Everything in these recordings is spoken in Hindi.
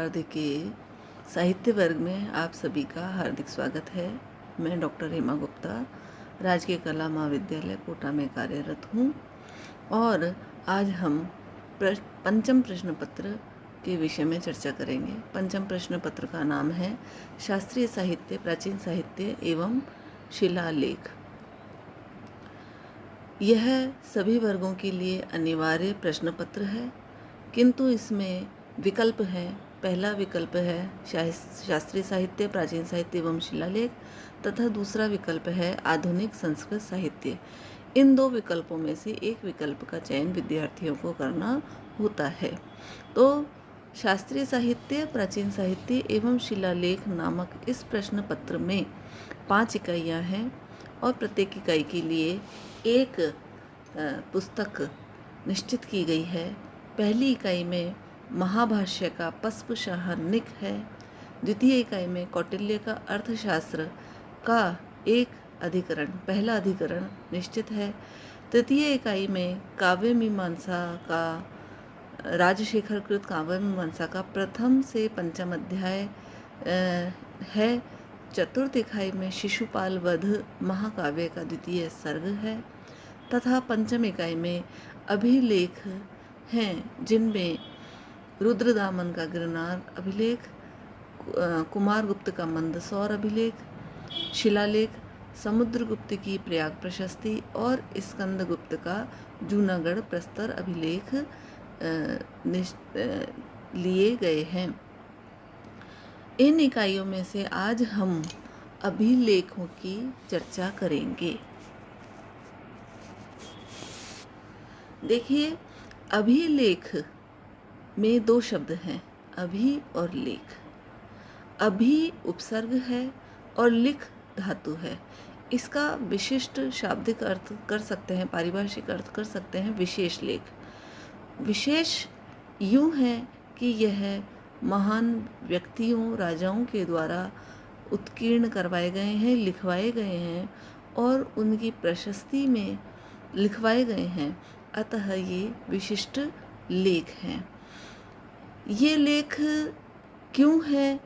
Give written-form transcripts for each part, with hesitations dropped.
अर्ध के साहित्य वर्ग में आप सभी का हार्दिक स्वागत है। मैं डॉक्टर हेमा गुप्ता राजकीय कला महाविद्यालय कोटा में कार्यरत हूँ और आज हम पंचम प्रश्न पत्र के विषय में चर्चा करेंगे। पंचम प्रश्न पत्र का नाम है शास्त्रीय साहित्य, प्राचीन साहित्य एवं शिलालेख। यह सभी वर्गों के लिए अनिवार्य प्रश्न पत्र है, किंतु इसमें विकल्प हैं। पहला विकल्प है शास्त्रीय साहित्य, प्राचीन साहित्य एवं शिलालेख तथा दूसरा विकल्प है आधुनिक संस्कृत साहित्य। इन दो विकल्पों में से एक विकल्प का चयन विद्यार्थियों को करना होता है। तो शास्त्रीय साहित्य, प्राचीन साहित्य एवं शिलालेख नामक इस प्रश्न पत्र में 5 इकाइयाँ हैं और प्रत्येक इकाई के लिए एक पुस्तक निश्चित की गई है। पहली इकाई में महाभाष्य का पस्पशाहनिक है। द्वितीय इकाई में कौटिल्य का अर्थशास्त्र का एक अधिकरण, पहला अधिकरण निश्चित है। तृतीय इकाई में काव्य मीमांसा का, राजशेखर कृत काव्य मीमांसा का प्रथम से पंचम अध्याय है। चतुर्थ इकाई में शिशुपाल वध महाकाव्य का द्वितीय सर्ग है तथा पंचम इकाई में अभिलेख हैं, जिनमें रुद्रदामन का गिरनार अभिलेख, कुमारगुप्त का मंदसौर अभिलेख, शिलालेख, समुद्रगुप्त की प्रयाग प्रशस्ति और स्कंदगुप्त का जूनागढ़ प्रस्तर अभिलेख लिए गए हैं। इन इकाइयों में से आज हम अभिलेखों की चर्चा करेंगे। देखिए, अभिलेख में दो शब्द हैं, अभि और लेख। अभि उपसर्ग है और लिख धातु है। इसका विशिष्ट शाब्दिक अर्थ कर सकते हैं, पारिभाषिक अर्थ कर सकते हैं विशेष लेख। विशेष यूँ है कि यह महान व्यक्तियों, राजाओं के द्वारा उत्कीर्ण करवाए गए हैं, लिखवाए गए हैं और उनकी प्रशस्ति में लिखवाए गए हैं, अतः ये विशिष्ट लेख हैं। ये लेख क्यों है,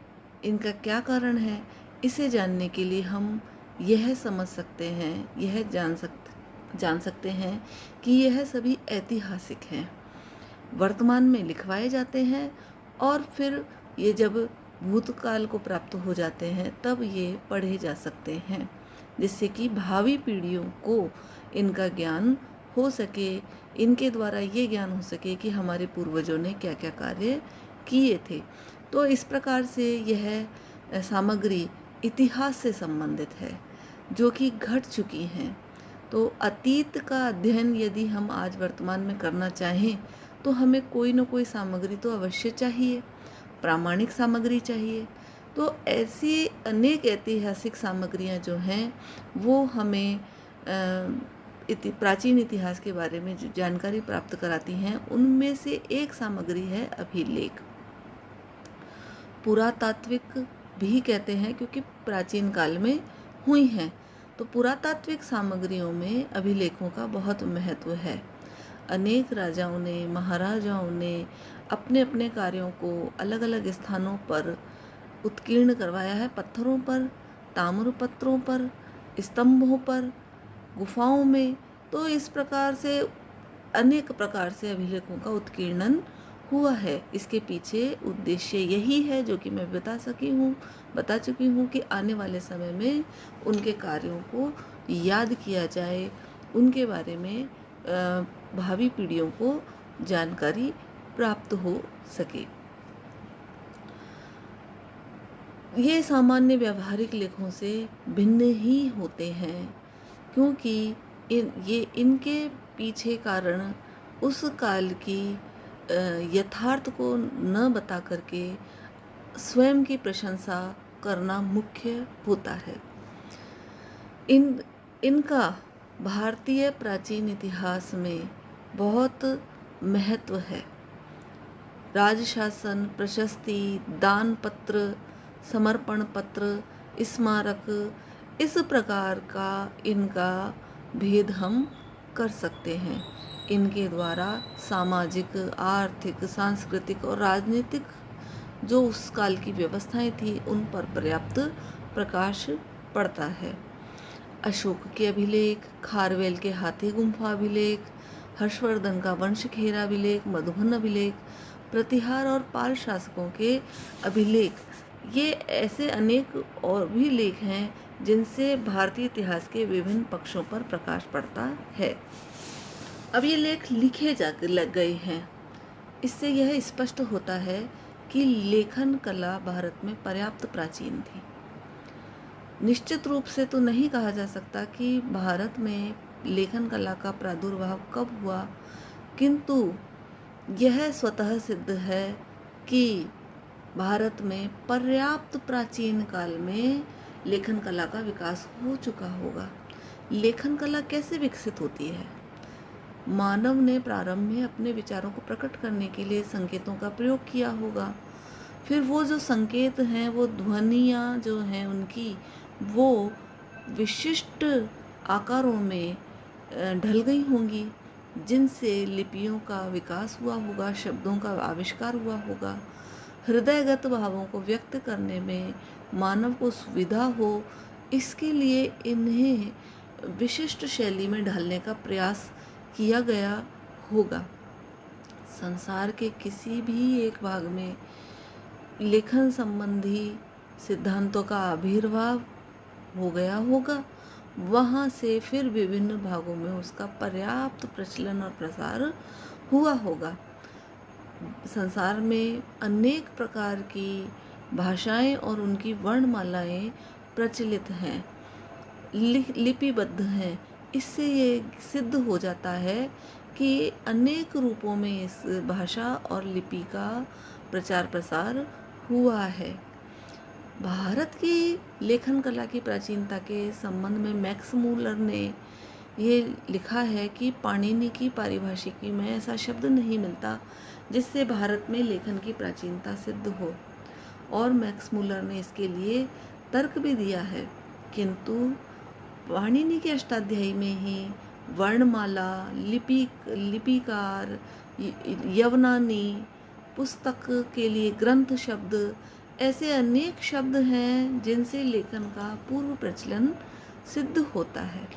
इनका क्या कारण है, इसे जानने के लिए हम यह समझ सकते हैं, यह जान सकते हैं कि यह सभी ऐतिहासिक हैं, वर्तमान में लिखवाए जाते हैं और फिर ये जब भूतकाल को प्राप्त हो जाते हैं तब ये पढ़े जा सकते हैं, जिससे कि भावी पीढ़ियों को इनका ज्ञान हो सके, इनके द्वारा ये ज्ञान हो सके कि हमारे पूर्वजों ने क्या क्या कार्य किए थे। तो इस प्रकार से यह सामग्री इतिहास से संबंधित है, जो कि घट चुकी हैं। तो अतीत का अध्ययन यदि हम आज वर्तमान में करना चाहें तो हमें कोई न कोई सामग्री तो अवश्य चाहिए, प्रामाणिक सामग्री चाहिए। तो ऐसी अनेक ऐतिहासिक सामग्रियां जो हैं वो हमें प्राचीन इतिहास के बारे में जो जानकारी प्राप्त कराती हैं, उनमें से एक सामग्री है अभिलेख। पुरातात्विक भी कहते हैं क्योंकि प्राचीन काल में हुई हैं। तो पुरातात्विक सामग्रियों में अभिलेखों का बहुत महत्व है। अनेक राजाओं ने, महाराजाओं ने अपने अपने कार्यों को अलग अलग स्थानों पर उत्कीर्ण करवाया है, पत्थरों पर, ताम्रपत्रों पर, स्तंभों पर, गुफाओं में। तो इस प्रकार से अनेक प्रकार से अभिलेखों का उत्कीर्णन हुआ है। इसके पीछे उद्देश्य यही है, जो कि मैं बता चुकी हूँ कि आने वाले समय में उनके कार्यों को याद किया जाए, उनके बारे में भावी पीढ़ियों को जानकारी प्राप्त हो सके। ये सामान्य व्यवहारिक लेखों से भिन्न ही होते हैं, क्योंकि इनके पीछे कारण उस काल की यथार्थ को न बता करके स्वयं की प्रशंसा करना मुख्य होता है। इनका भारतीय प्राचीन इतिहास में बहुत महत्व है। राजशासन, प्रशस्ति, दान पत्र, समर्पण पत्र, स्मारक, इस प्रकार का इनका भेद हम कर सकते हैं। इनके द्वारा सामाजिक, आर्थिक, सांस्कृतिक और राजनीतिक जो उस काल की व्यवस्थाएं थी उन पर पर्याप्त प्रकाश पड़ता है। अशोक के अभिलेख, खारवेल के हाथी गुम्फा अभिलेख, हर्षवर्धन का वंश खेरा अभिलेख, मधुबन अभिलेख, प्रतिहार और पाल शासकों के अभिलेख, ये ऐसे अनेक और भी लेख हैं जिनसे भारतीय इतिहास के विभिन्न पक्षों पर प्रकाश पड़ता है। अब ये लेख लिखे जा लग गए हैं। इससे यह स्पष्ट होता है कि लेखन कला भारत में पर्याप्त प्राचीन थी। निश्चित रूप से तो नहीं कहा जा सकता कि भारत में लेखन कला का प्रादुर्भाव कब हुआ, किंतु यह स्वतः सिद्ध है कि भारत में पर्याप्त प्राचीन काल में लेखन कला का विकास हो चुका होगा। लेखन कला कैसे विकसित होती है? मानव ने प्रारंभ में अपने विचारों को प्रकट करने के लिए संकेतों का प्रयोग किया होगा। फिर वो जो संकेत हैं, वो ध्वनियाँ जो हैं उनकी, वो विशिष्ट आकारों में ढल गई होंगी, जिनसे लिपियों का विकास हुआ होगा, शब्दों का आविष्कार हुआ होगा। हृदयगत भावों को व्यक्त करने में मानव को सुविधा हो, इसके लिए इन्हें विशिष्ट शैली में ढालने का प्रयास किया गया होगा। संसार के किसी भी एक भाग में लेखन संबंधी सिद्धांतों का आविर्भाव हो गया होगा, वहाँ से फिर विभिन्न भागों में उसका पर्याप्त प्रचलन और प्रसार हुआ होगा। संसार में अनेक प्रकार की भाषाएं और उनकी वर्णमालाएं प्रचलित हैं, लिपिबद्ध हैं। इससे ये सिद्ध हो जाता है कि अनेक रूपों में इस भाषा और लिपि का प्रचार प्रसार हुआ है। भारत की लेखन कला की प्राचीनता के संबंध में मैक्स मूलर ने ये लिखा है कि पाणिनि की पारिभाषिकी में ऐसा शब्द नहीं मिलता जिससे भारत में लेखन की प्राचीनता सिद्ध हो, और मैक्स मूलर ने इसके लिए तर्क भी दिया है। किंतु पाणिनि के अष्टाध्यायी में ही वर्णमाला, लिपिकार, यवनानी, पुस्तक के लिए ग्रंथ शब्द, ऐसे अनेक शब्द हैं जिनसे लेखन का पूर्व प्रचलन सिद्ध होता है।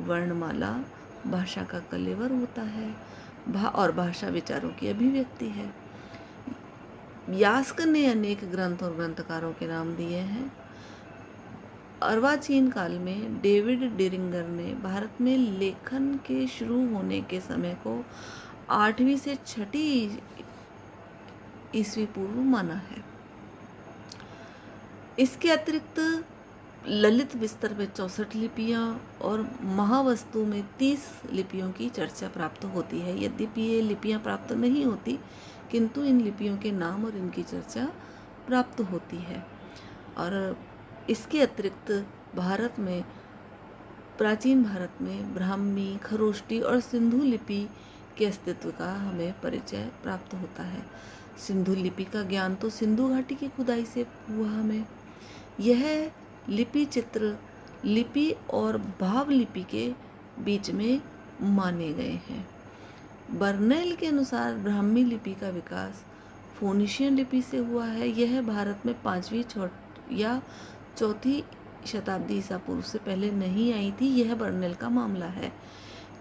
वर्णमाला भाषा का कलेवर होता है और भाषा विचारों की अभिव्यक्ति है। यास्क ने अनेक ग्रंथ और ग्रंथकारों के नाम दिए हैं। अर्वाचीन काल में डेविड डिरिंगर ने भारत में लेखन के शुरू होने के समय को 8वीं से 6ठी ईस्वी पूर्व माना है। इसके अतिरिक्त ललित विस्तर में 64 लिपियां और महावस्तु में 30 लिपियों की चर्चा प्राप्त होती है। यद्यपि ये लिपियां प्राप्त नहीं होती, किंतु इन लिपियों के नाम और इनकी चर्चा प्राप्त होती है। और इसके अतिरिक्त प्राचीन भारत में ब्राह्मी, खरोष्टी और सिंधु लिपि के अस्तित्व का हमें परिचय प्राप्त होता है। सिंधु लिपि का ज्ञान तो सिंधु घाटी की खुदाई से हुआ हमें। यह लिपि चित्र लिपि और भाव लिपि के बीच में माने गए हैं। बर्नैल के अनुसार ब्राह्मी लिपि का विकास फोनीशियन लिपि से हुआ है। यह भारत में 5वीं या 4ठी शताब्दी ईसा पूर्व से पहले नहीं आई थी। यह बर्नैल का मामला है।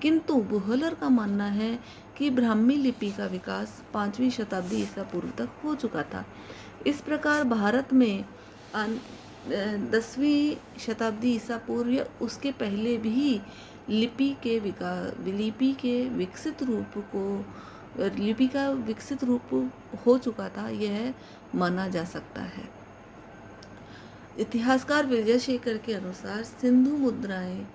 किंतु बुहलर का मानना है कि ब्राह्मी लिपि का विकास 5वीं शताब्दी ईसा पूर्व तक हो चुका था। इस प्रकार भारत में 10वीं शताब्दी ईसा पूर्व या उसके पहले भी लिपि का विकसित रूप हो चुका था, यह माना जा सकता है। इतिहासकार विजय शेखर के अनुसार सिंधु मुद्राएं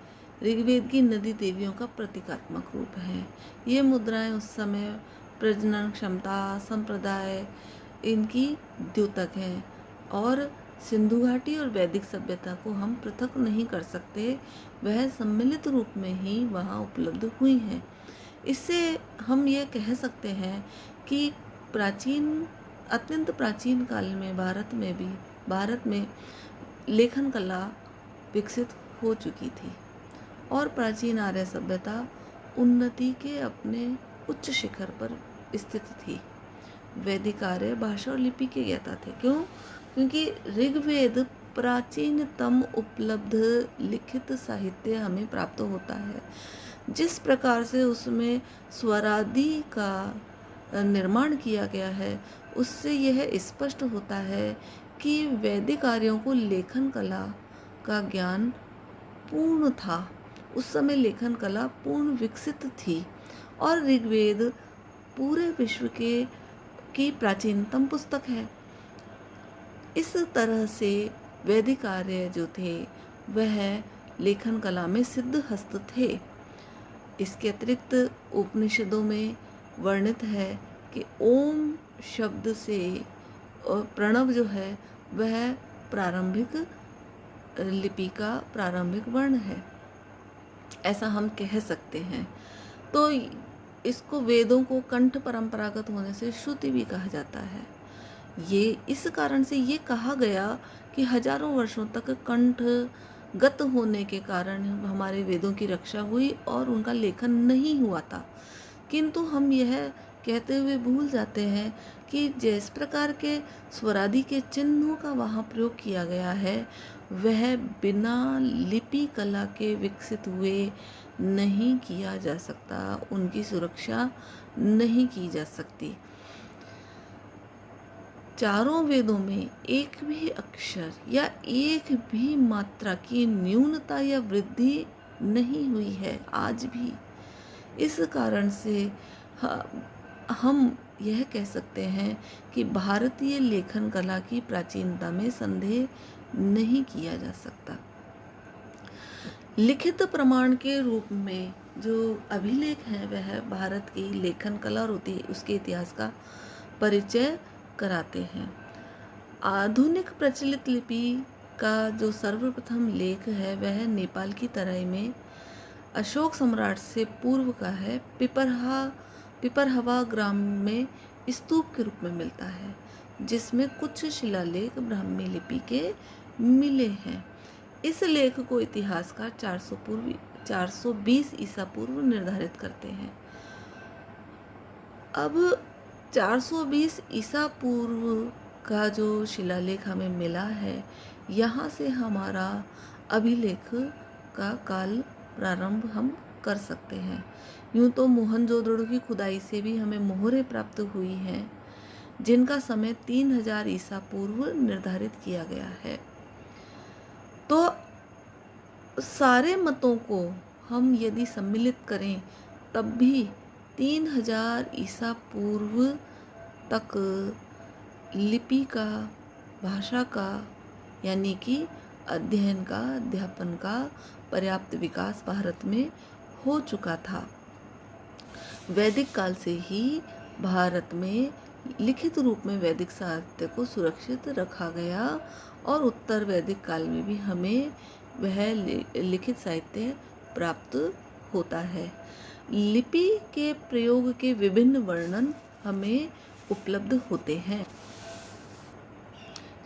ऋग्वेद की नदी देवियों का प्रतीकात्मक रूप है। ये मुद्राएं उस समय प्रजनन क्षमता, संप्रदाय इनकी द्योतक हैं, और सिंधु घाटी और वैदिक सभ्यता को हम पृथक नहीं कर सकते, वह सम्मिलित रूप में ही वहाँ उपलब्ध हुई हैं। इससे हम ये कह सकते हैं कि अत्यंत प्राचीन काल में भारत में लेखन कला विकसित हो चुकी थी, और प्राचीन आर्य सभ्यता उन्नति के अपने उच्च शिखर पर स्थित थी। वैदिक आर्य भाषा और लिपि के ज्ञाता थे। क्यों? क्योंकि ऋग्वेद प्राचीनतम उपलब्ध लिखित साहित्य हमें प्राप्त होता है। जिस प्रकार से उसमें स्वरादि का निर्माण किया गया है, उससे यह स्पष्ट होता है कि वैदिक आर्यों को लेखन कला का ज्ञान पूर्ण था। उस समय लेखन कला पूर्ण विकसित थी और ऋग्वेद पूरे विश्व की प्राचीनतम पुस्तक है। इस तरह से वैदिक आर्य जो थे वह लेखन कला में सिद्ध हस्त थे। इसके अतिरिक्त उपनिषदों में वर्णित है कि ओम शब्द से प्रणव जो है वह प्रारंभिक लिपि का प्रारंभिक वर्ण है, ऐसा हम कह सकते हैं। तो इसको वेदों को कंठ परंपरागत होने से श्रुति भी कहा जाता है। ये इस कारण से ये कहा गया कि हजारों वर्षों तक कंठ गत होने के कारण हमारे वेदों की रक्षा हुई और उनका लेखन नहीं हुआ था। किंतु हम यह कहते हुए भूल जाते हैं कि जिस प्रकार के स्वरादि के चिन्हों का वहाँ प्रयोग किया गया है वह बिना लिपि कला के विकसित हुए नहीं किया जा सकता, उनकी सुरक्षा नहीं की जा सकती। चारों वेदों में एक भी अक्षर या एक भी मात्रा की न्यूनता या वृद्धि नहीं हुई है आज भी। इस कारण से हम यह कह सकते हैं कि भारतीय लेखन कला की प्राचीनता में संदेह नहीं किया जा सकता। लिखित प्रमाण के रूप में जो अभिलेख हैं वह भारत की लेखन कला और उसके इतिहास का परिचय कराते हैं। आधुनिक प्रचलित लिपि का जो सर्वप्रथम लेख है वह नेपाल की तराई में अशोक सम्राट से पूर्व का है। पिपरहवा ग्राम में स्तूप के रूप में मिलता है, जिसमें कुछ शिलालेख ब्राह्मी लिपि के मिले हैं। इस लेख को इतिहासकार 420 ईसा पूर्व निर्धारित करते हैं। अब 420 ईसा पूर्व का जो शिलालेख हमें मिला है, यहाँ से हमारा अभिलेख का काल प्रारंभ हम कर सकते हैं। यूँ तो मोहनजोदड़ो की खुदाई से भी हमें मोहरें प्राप्त हुई हैं, जिनका समय 3000 ईसा पूर्व निर्धारित किया गया है। तो सारे मतों को हम यदि सम्मिलित करें तब भी 3000 ईसा पूर्व तक लिपि का, भाषा का, यानी कि अध्ययन का, अध्यापन का पर्याप्त विकास भारत में हो चुका था। वैदिक काल से ही भारत में लिखित रूप में वैदिक साहित्य को सुरक्षित रखा गया और उत्तर वैदिक काल में भी हमें वह लिखित साहित्य प्राप्त होता है। लिपि के प्रयोग के विभिन्न वर्णन हमें उपलब्ध होते हैं,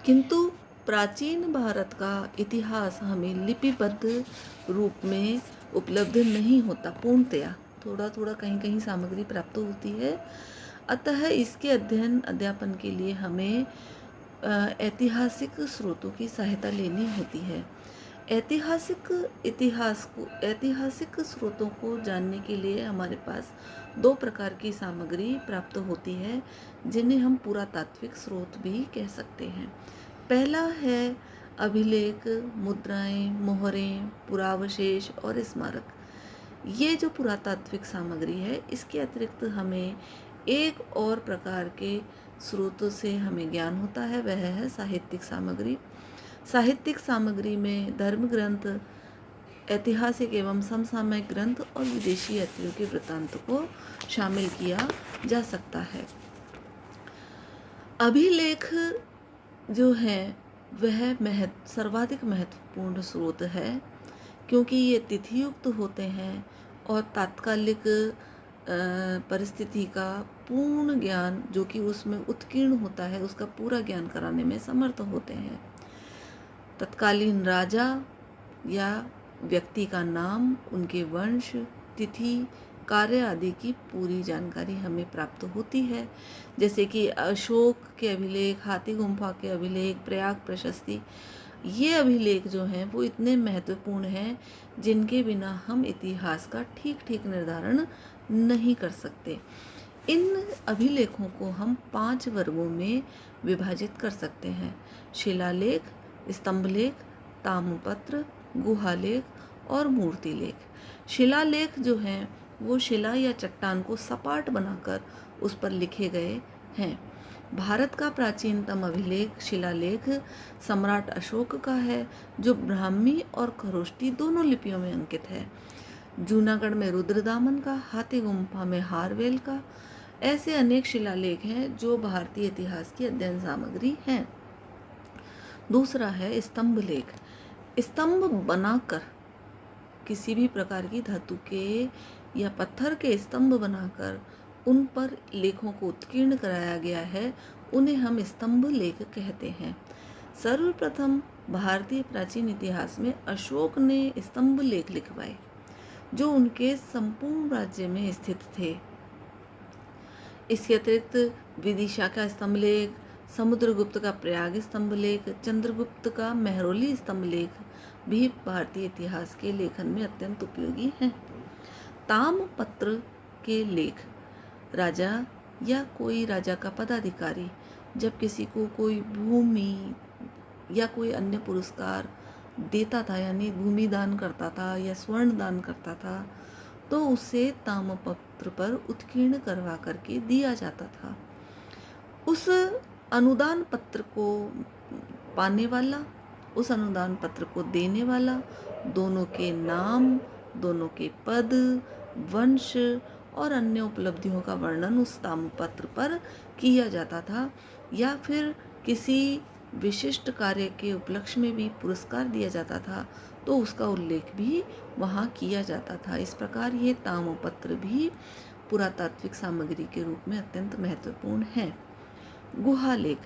किंतु प्राचीन भारत का इतिहास हमें लिपिबद्ध रूप में उपलब्ध नहीं होता पूर्णतया। थोड़ा थोड़ा कहीं कहीं सामग्री प्राप्त होती है। अतः इसके अध्ययन अध्यापन के लिए हमें ऐतिहासिक स्रोतों की सहायता लेनी होती है। ऐतिहासिक स्रोतों को जानने के लिए हमारे पास दो प्रकार की सामग्री प्राप्त होती है, जिन्हें हम पुरातात्विक स्रोत भी कह सकते हैं। पहला है अभिलेख, मुद्राएं, मोहरें, पुरावशेष और स्मारक। ये जो पुरातात्विक सामग्री है, इसके अतिरिक्त हमें एक और प्रकार के स्रोतों से हमें ज्ञान होता है, वह है साहित्यिक सामग्री। साहित्यिक सामग्री में धर्म ग्रंथ, ऐतिहासिक एवं समसामयिक ग्रंथ और विदेशी यात्रियों के वृत्तांत को शामिल किया जा सकता है। अभिलेख जो है वह सर्वाधिक महत्वपूर्ण स्रोत है, क्योंकि ये तिथियुक्त होते हैं और तात्कालिक परिस्थिति का पूर्ण ज्ञान जो कि उसमें उत्कीर्ण होता है उसका पूरा ज्ञान कराने में समर्थ होते हैं। तत्कालीन राजा या व्यक्ति का नाम, उनके वंश, तिथि, कार्य आदि की पूरी जानकारी हमें प्राप्त होती है, जैसे कि अशोक के अभिलेख, हाथी गुम्फा के अभिलेख, प्रयाग प्रशस्ति। ये अभिलेख जो हैं वो इतने महत्वपूर्ण हैं जिनके बिना हम इतिहास का ठीक ठीक निर्धारण नहीं कर सकते। इन अभिलेखों को हम 5 वर्गों में विभाजित कर सकते हैं: शिलालेख, स्तंभलेख, ताम्रपत्र, गुहालेख और मूर्तिलेख। शिलालेख जो हैं वो शिला या चट्टान को सपाट बनाकर उस पर लिखे गए हैं। भारत का प्राचीनतम अभिलेख शिलालेख सम्राट अशोक का है, जो ब्राह्मी और खरोष्टी दोनों लिपियों में अंकित है। जूनागढ़ में रुद्रदामन का, हाथी गुम्फा में हारवेल का। ऐसे अनेक शिलालेख हैं जो भारतीय इतिहास की अध्ययन सामग्री हैं। दूसरा है स्तंभ लेख। स्तंभ बनाकर किसी भी प्रकार की धातु के या पत्थर के स्तंभ बनाकर उन पर लेखों को उत्कीर्ण कराया गया है, उन्हें हम स्तंभ लेख कहते हैं। सर्वप्रथम भारतीय प्राचीन इतिहास में अशोक ने स्तंभ लेख लिखवाए, जो उनके संपूर्ण राज्य में स्थित थे। इसके अतिरिक्त विदिशा का स्तंभ लेख, समुद्रगुप्त का प्रयाग स्तंभ लेख, चंद्रगुप्त का मेहरौली स्तंभ लेख भी भारतीय इतिहास के लेखन में अत्यंत उपयोगी हैं। ताम्रपत्र के लेख, राजा या कोई राजा का पदाधिकारी जब किसी को कोई भूमि या कोई अन्य पुरस्कार देता था, यानी भूमि दान करता था या स्वर्ण दान करता था, तो उसे ताम्रपत्र पर उत्कीर्ण करवा करके दिया जाता था। उस अनुदान पत्र को पाने वाला, उस अनुदान पत्र को देने वाला, दोनों के नाम, दोनों के पद, वंश और अन्य उपलब्धियों का वर्णन उस ताम्रपत्र पर किया जाता था, या फिर किसी विशिष्ट कार्य के उपलक्ष्य में भी पुरस्कार दिया जाता था तो उसका उल्लेख भी वहाँ किया जाता था। इस प्रकार ये ताम्रपत्र भी पुरातात्विक सामग्री के रूप में अत्यंत महत्वपूर्ण है। गुहालेख,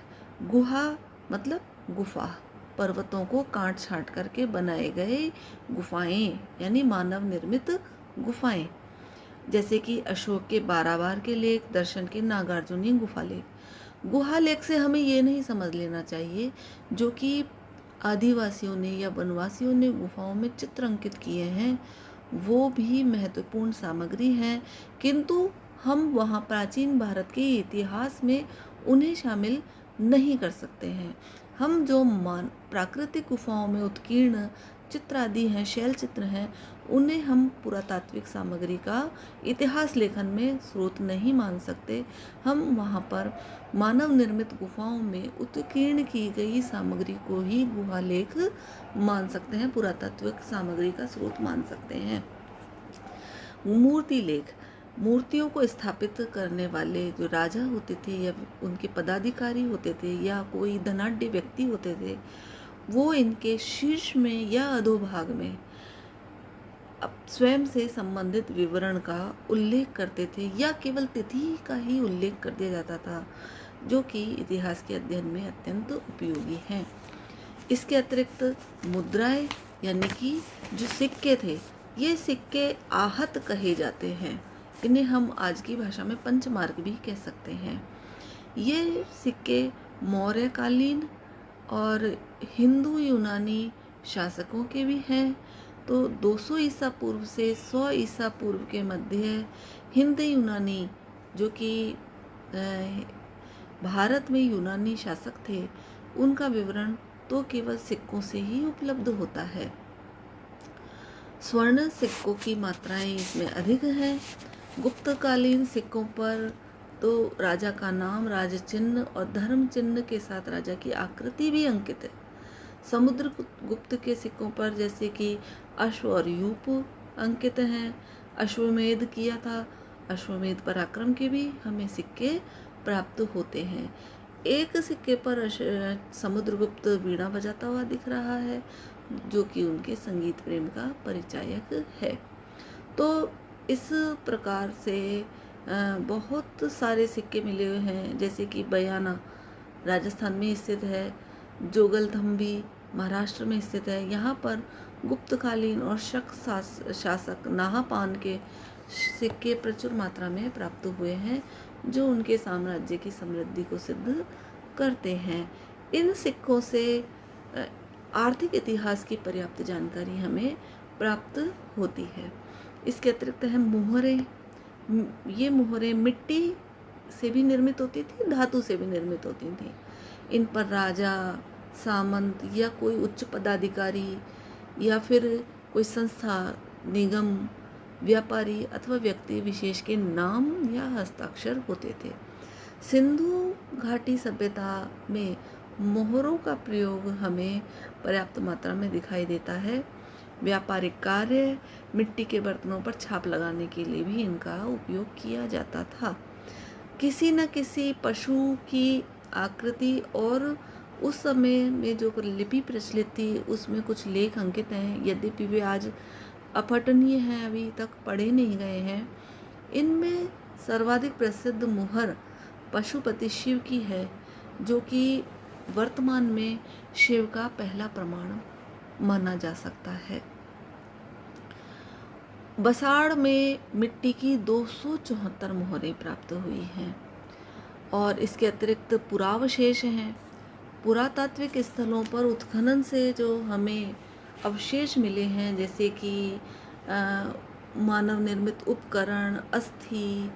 गुहा मतलब गुफा, पर्वतों को काट छांट करके बनाए गए गुफाएं, यानी मानव निर्मित गुफाएं, जैसे कि अशोक के बाराबार के लेख, दर्शन के नागार्जुनी गुफा लेख। गुहा लेख से हमें ये नहीं समझ लेना चाहिए जो कि आदिवासियों ने या वनवासियों ने गुफाओं में चित्र अंकित किए हैं, वो भी महत्वपूर्ण सामग्री हैं, किंतु हम वहाँ प्राचीन भारत के इतिहास में उन्हें शामिल नहीं कर सकते हैं। हम जो प्राकृतिक गुफाओं में उत्कीर्ण चित्र आदि हैं, शैल चित्र हैं, उन्हें हम पुरातात्विक सामग्री का इतिहास लेखन में स्रोत नहीं मान सकते। हम वहाँ पर मानव निर्मित गुफाओं में उत्कीर्ण की गई सामग्री को ही गुहा लेख मान सकते हैं, पुरातात्विक सामग्री का स्रोत मान सकते हैं। मूर्ति लेख, मूर्तियों को स्थापित करने वाले जो राजा होते थे या उनके पदाधिकारी होते थे या कोई धनाढ्य व्यक्ति होते थे, वो इनके शीर्ष में या अधोभाग में स्वयं से संबंधित विवरण का उल्लेख करते थे या केवल तिथि का ही उल्लेख कर दिया जाता था, जो कि इतिहास के अध्ययन में अत्यंत उपयोगी हैं। इसके अतिरिक्त मुद्राएं, यानी कि जो सिक्के थे, ये सिक्के आहत कहे जाते हैं। इन्हें हम आज की भाषा में पंचमार्क भी कह सकते हैं। ये सिक्के मौर्यकालीन और हिंदू यूनानी शासकों के भी हैं। तो 200 ईसा पूर्व से 100 ईसा पूर्व के मध्य हिंद यूनानी, जो कि भारत में यूनानी शासक थे, उनका विवरण तो केवल सिक्कों से ही उपलब्ध होता है। स्वर्ण सिक्कों की मात्राएं इसमें अधिक हैं। गुप्तकालीन सिक्कों पर तो राजा का नाम, राज चिन्ह और धर्म चिन्ह के साथ राजा की आकृति भी अंकित है। समुद्रगुप्त के सिक्कों पर जैसे कि अश्व और यूप अंकित हैं। अश्वमेध किया था, अश्वमेध पराक्रम के भी हमें सिक्के प्राप्त होते हैं। एक सिक्के पर समुद्रगुप्त वीणा बजाता हुआ दिख रहा है, जो कि उनके संगीत प्रेम का परिचायक है। तो इस प्रकार से बहुत सारे सिक्के मिले हुए हैं, जैसे कि बयाना राजस्थान में स्थित है, जोगलथम्बी महाराष्ट्र में स्थित है। यहाँ पर गुप्तकालीन और शक शासक नाहपान के सिक्के प्रचुर मात्रा में प्राप्त हुए हैं, जो उनके साम्राज्य की समृद्धि को सिद्ध करते हैं। इन सिक्कों से आर्थिक इतिहास की पर्याप्त जानकारी हमें प्राप्त होती है। इसके अतिरिक्त है मोहरें। ये मोहरें मिट्टी से भी निर्मित होती थी, धातु से भी निर्मित होती थी। इन पर राजा, सामंत या कोई उच्च पदाधिकारी या फिर कोई संस्था, निगम, व्यापारी अथवा व्यक्ति विशेष के नाम या हस्ताक्षर होते थे। सिंधु घाटी सभ्यता में मोहरों का प्रयोग हमें पर्याप्त मात्रा में दिखाई देता है। व्यापारिक कार्य, मिट्टी के बर्तनों पर छाप लगाने के लिए भी इनका उपयोग किया जाता था। किसी न किसी पशु की आकृति और उस समय में जो लिपि प्रचलित थी उसमें कुछ लेख अंकित हैं, यद्यपि वे आज अपठनीय हैं, अभी तक पढ़े नहीं गए हैं। इनमें सर्वाधिक प्रसिद्ध मुहर पशुपति शिव की है, जो कि वर्तमान में शिव का पहला प्रमाण माना जा सकता है। बसाड़ में मिट्टी की 274 मोहरें प्राप्त हुई हैं और इसके अतिरिक्त पुरावशेष हैं। पुरातात्विक स्थलों पर उत्खनन से जो हमें अवशेष मिले हैं, जैसे कि मानव निर्मित उपकरण, अस्थि,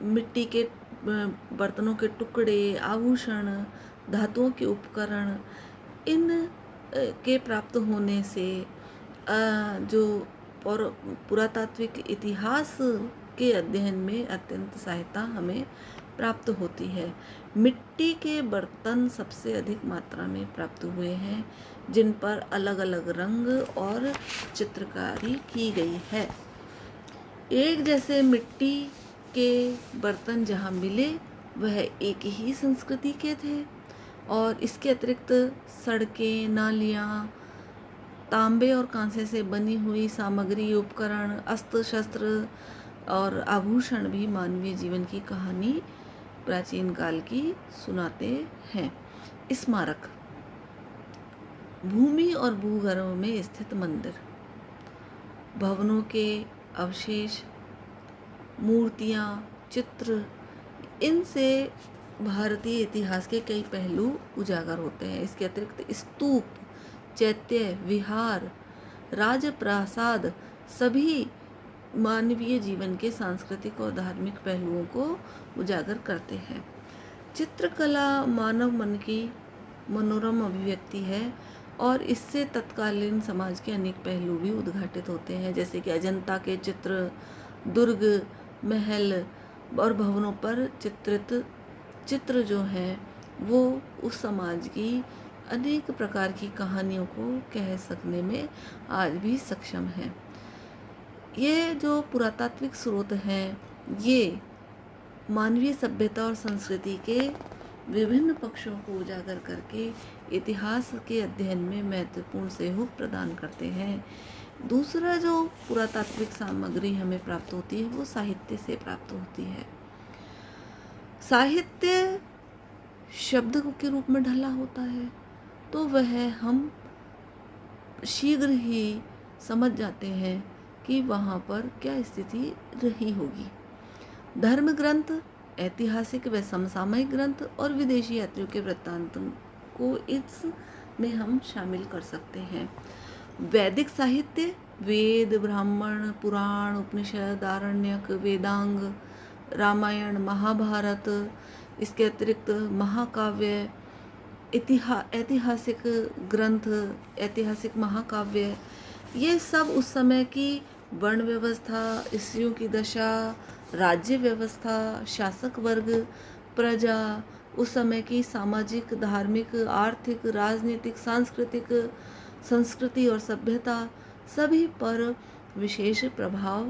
मिट्टी के बर्तनों के टुकड़े, आभूषण, धातुओं के उपकरण, इन के प्राप्त होने से जो पुरातात्विक इतिहास के अध्ययन में अत्यंत सहायता हमें प्राप्त होती है। मिट्टी के बर्तन सबसे अधिक मात्रा में प्राप्त हुए हैं, जिन पर अलग अलग रंग और चित्रकारी की गई है। एक जैसे मिट्टी के बर्तन जहाँ मिले वह एक ही संस्कृति के थे और इसके अतिरिक्त सड़कें, नालियाँ, तांबे और कांसे से बनी हुई सामग्री, उपकरण, अस्त्र शस्त्र और आभूषण भी मानवीय जीवन की कहानी प्राचीन काल की सुनाते हैं। स्मारक, भूमि और भूगर्भ में स्थित मंदिर, भवनों के अवशेष, मूर्तियाँ, चित्र, इनसे भारतीय इतिहास के कई पहलू उजागर होते हैं। इसके अतिरिक्त स्तूप, चैत्य, विहार, राजप्रासाद सभी मानवीय जीवन के सांस्कृतिक और धार्मिक पहलुओं को उजागर करते हैं। चित्रकला मानव मन की मनोरम अभिव्यक्ति है और इससे तत्कालीन समाज के अनेक पहलू भी उद्घाटित होते हैं, जैसे कि अजंता के चित्र, दुर्ग, महल और भवनों पर चित्रित चित्र जो हैं वो उस समाज की अनेक प्रकार की कहानियों को कह सकने में आज भी सक्षम हैं। ये जो पुरातात्विक स्रोत हैं ये मानवीय सभ्यता और संस्कृति के विभिन्न पक्षों को उजागर करके इतिहास के अध्ययन में महत्वपूर्ण सहयोग प्रदान करते हैं। दूसरा जो पुरातात्विक सामग्री हमें प्राप्त होती है वो साहित्य से प्राप्त होती है। साहित्य शब्द के रूप में ढला होता है तो वह हम शीघ्र ही समझ जाते हैं कि वहाँ पर क्या स्थिति रही होगी। धर्म ग्रंथ, ऐतिहासिक व समसामयिक ग्रंथ और विदेशी यात्रियों के वृत्तांत को इसमें हम शामिल कर सकते हैं। वैदिक साहित्य, वेद, ब्राह्मण, पुराण, उपनिषद, आरण्यक, वेदांग, रामायण, महाभारत, इसके अतिरिक्त महाकाव्य, ऐतिहासिक ग्रंथ, ऐतिहासिक महाकाव्य, ये सब उस समय की वर्ण व्यवस्था, स्त्रियों की दशा, राज्य व्यवस्था, शासक वर्ग, प्रजा, उस समय की सामाजिक, धार्मिक, आर्थिक, राजनीतिक, सांस्कृतिक, संस्कृति और सभ्यता सभी पर विशेष प्रभाव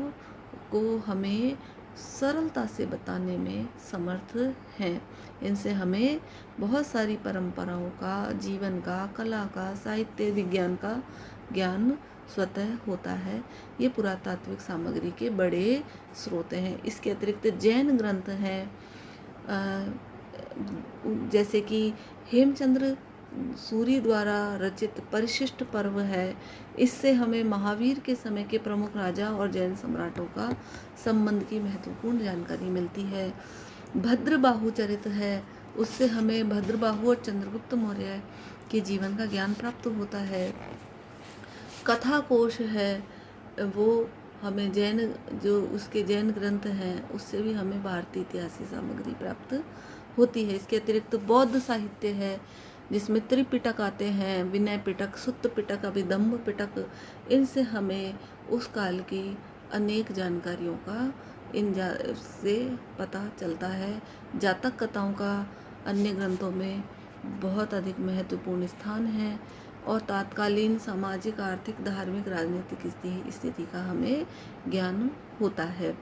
को हमें सरलता से बताने में समर्थ हैं। इनसे हमें बहुत सारी परंपराओं का, जीवन का, कला का, साहित्य, विज्ञान का ज्ञान स्वतः होता है। ये पुरातात्विक सामग्री के बड़े स्रोत हैं। इसके अतिरिक्त जैन ग्रंथ हैं, जैसे कि हेमचंद्र सूरी द्वारा रचित परिशिष्ट पर्व है। इससे हमें महावीर के समय के प्रमुख राजा और जैन सम्राटों का संबंध की महत्वपूर्ण जानकारी मिलती है। भद्रबाहु चरित है, उससे हमें भद्रबाहु और चंद्रगुप्त मौर्य के जीवन का ज्ञान प्राप्त होता है। कथा कोश है, वो हमें जो उसके जैन ग्रंथ हैं उससे भी हमें भारतीय इतिहास की सामग्री प्राप्त होती है। इसके अतिरिक्त बौद्ध साहित्य है, जिसमें त्रिपिटक आते हैं, विनय पिटक, सुत्त पिटक, अभिधम्म पिटक। इनसे हमें उस काल की अनेक जानकारियों का से पता चलता है। जातक कथाओं का अन्य ग्रंथों में बहुत अधिक महत्वपूर्ण स्थान है और तात्कालीन सामाजिक, आर्थिक, धार्मिक, राजनीतिक स्थिति का हमें ज्ञान होता है।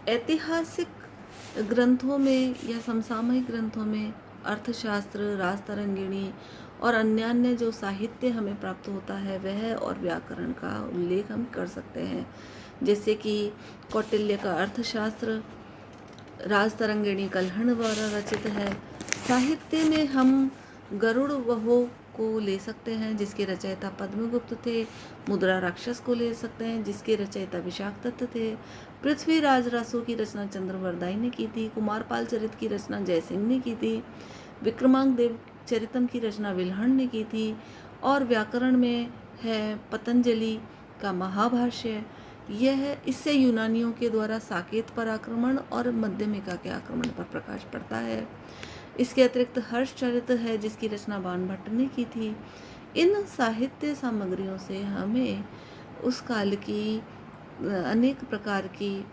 ऐतिहासिक ग्रंथों में या समसामयिक ग्रंथों में अर्थशास्त्र, राजतरंगिणी और अन्य जो साहित्य हमें प्राप्त होता है वह और व्याकरण का उल्लेख हम कर सकते हैं। जैसे कि कौटिल्य का अर्थशास्त्र, राजतरंगिणी कल्हण द्वारा रचित है। साहित्य में हम गरुड़ वहो को ले सकते हैं, जिसके रचयिता पद्मगुप्त थे। मुद्रा राक्षस को ले सकते हैं, जिसके रचयिता विशाखदत्त थे। पृथ्वीराज रासो की रचना चंद्रवरदाई ने की थी। कुमारपाल चरित की रचना जयसिंह ने की थी। विक्रमांक देव चरितम की रचना विल्हण ने की थी। और व्याकरण में है पतंजलि का महाभाष्य। यह इससे यूनानियों के द्वारा साकेत पर आक्रमण और मध्यमिका के आक्रमण पर प्रकाश पड़ता है। इसके अतिरिक्त हर्षचरित है, जिसकी रचना बाणभट्ट ने की थी। इन साहित्य सामग्रियों से हमें उस काल की अनेक प्रकार की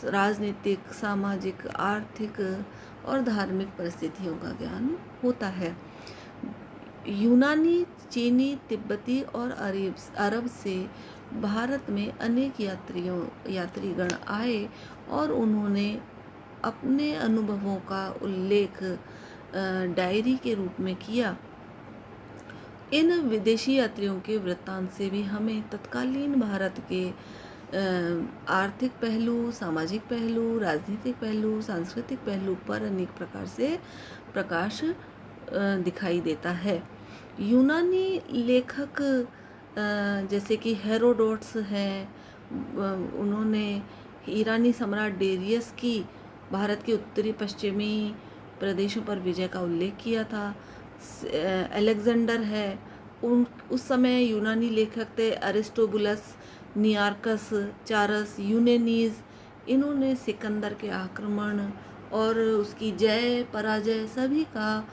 राजनीतिक, सामाजिक, आर्थिक और धार्मिक परिस्थितियों का ज्ञान होता है। यूनानी, चीनी, तिब्बती और अरब से भारत में अनेक यात्रीगण आए और उन्होंने अपने अनुभवों का उल्लेख डायरी के रूप में किया। इन विदेशी यात्रियों के वृत्तांत से भी हमें तत्कालीन भारत के आर्थिक पहलू, सामाजिक पहलू, राजनीतिक पहलू, सांस्कृतिक पहलू पर अनेक प्रकार से प्रकाश दिखाई देता है। यूनानी लेखक जैसे कि हेरोडोटस हैं, उन्होंने ईरानी सम्राट डेरियस की भारत के उत्तरी पश्चिमी प्रदेशों पर विजय का उल्लेख किया था। अलेक्जेंडर है, उस समय यूनानी लेखक थे अरिस्टोबुलस, नियार्कस, चारस, यूनेनीज। इन्होंने सिकंदर के आक्रमण और उसकी जय पराजय सभी का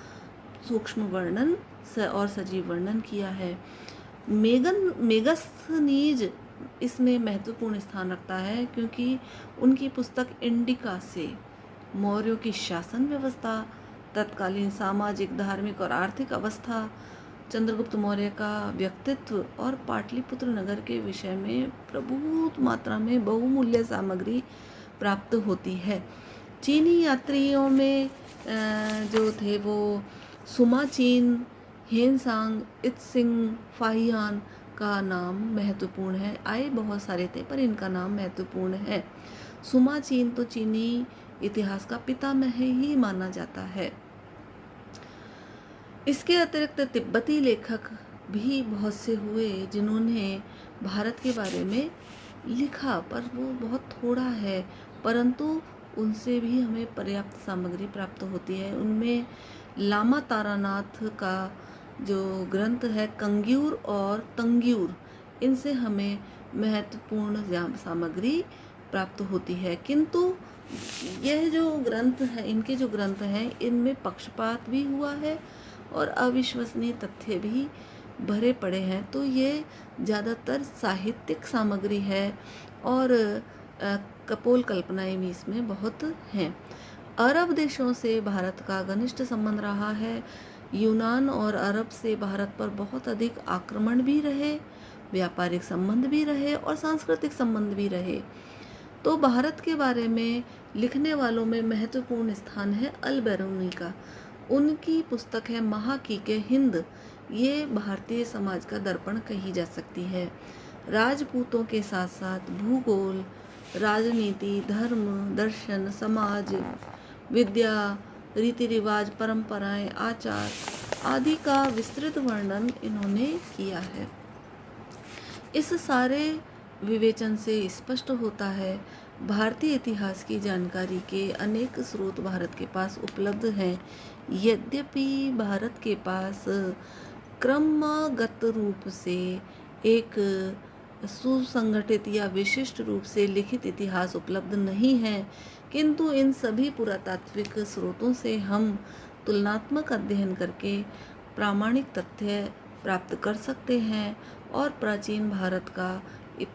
सूक्ष्म वर्णन और सजीव वर्णन किया है। मेगस्थनीज इसमें महत्वपूर्ण स्थान रखता है, क्योंकि उनकी पुस्तक इंडिका से मौर्यों की शासन व्यवस्था, तत्कालीन सामाजिक, धार्मिक और आर्थिक अवस्था, चंद्रगुप्त मौर्य का व्यक्तित्व और पाटलिपुत्र नगर के विषय में प्रभुत मात्रा में बहुमूल्य सामग्री प्राप्त होती है। चीनी यात्रियों में जो थे वो सुमाचीन, हेनसांग, इत्सिंग, फाहियान का नाम महत्वपूर्ण है। आए बहुत सारे थे पर इनका नाम महत्वपूर्ण है। सुमाचीन तो चीनी इतिहास का पितामह ही माना जाता है। इसके अतिरिक्त तिब्बती लेखक भी बहुत से हुए जिन्होंने भारत के बारे में लिखा, पर वो बहुत थोड़ा है, परंतु उनसे भी हमें पर्याप्त सामग्री प्राप्त होती है। उनमें लामा तारानाथ का जो ग्रंथ है कंग्यूर और तंग्यूर, इनसे हमें महत्वपूर्ण सामग्री प्राप्त होती है। किंतु यह जो ग्रंथ है, इनके जो ग्रंथ हैं, इनमें पक्षपात भी हुआ है और अविश्वसनीय तथ्य भी भरे पड़े हैं। तो ये ज़्यादातर साहित्यिक सामग्री है और कपोल कल्पनाएं भी इसमें बहुत हैं। अरब देशों से भारत का घनिष्ठ संबंध रहा है। यूनान और अरब से भारत पर बहुत अधिक आक्रमण भी रहे, व्यापारिक संबंध भी रहे और सांस्कृतिक संबंध भी रहे। तो भारत के बारे में लिखने वालों में महत्वपूर्ण स्थान है अल बेरूनी का। उनकी पुस्तक है महाकीके हिंद। ये भारतीय समाज का दर्पण कही जा सकती है। राजपूतों के साथ साथ भूगोल, राजनीति, धर्म, दर्शन, समाज, विद्या, रीति रिवाज, परंपराएं, आचार आदि का विस्तृत वर्णन इन्होंने किया है। इस सारे विवेचन से स्पष्ट होता है भारतीय इतिहास की जानकारी के अनेक स्रोत भारत के पास उपलब्ध हैं। यद्यपि भारत के पास क्रमगत रूप से एक सुसंगठित या विशिष्ट रूप से लिखित इतिहास उपलब्ध नहीं है, किंतु इन सभी पुरातात्विक स्रोतों से हम तुलनात्मक अध्ययन करके प्रामाणिक तथ्य प्राप्त कर सकते हैं और प्राचीन भारत का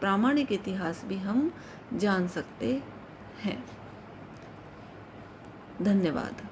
प्रामाणिक इतिहास भी हम जान सकते हैं। धन्यवाद।